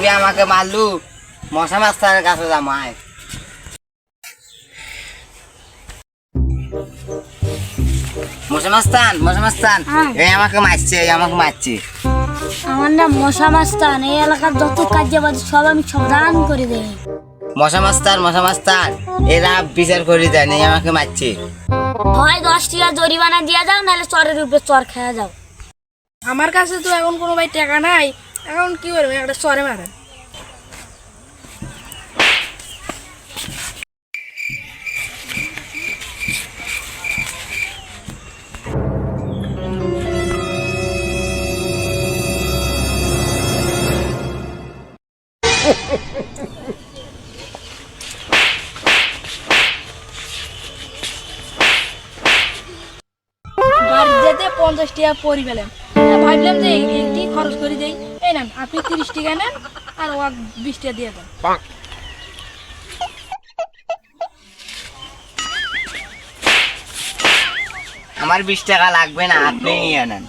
তুই আমাকে মারলু, মশা মাস্টারের কাছে যা মায়। মশা মাস্তান এই আমাকে মারছে। আমার নাম মশা মাস্তান। এই এলাকার যত কার্যবাদী সব আমি সমাধান করে দেই। মশা মাস্টার এরা বিচার করে দেয়, এই আমাকে মারছে। হয় 10 টাকা জরিমানা দিয়ে যাও, নাহলে চরের উপরে চর খেয়ে যাও। আমার কাছে তো এখন কোনো ভাই টাকা নাই, এখন কি করবে, একটা চরে মারে। যেতে 50 টাকা পরি পেলাম, ভাবলাম যে একটি খরচ করে দেই। এই নেন আপনি 30 টাকা নেন, আর ও 20 টাকা দিয়ে দেন। আমার 20 টাকা লাগবে না, আপনি নিয়ে নেন।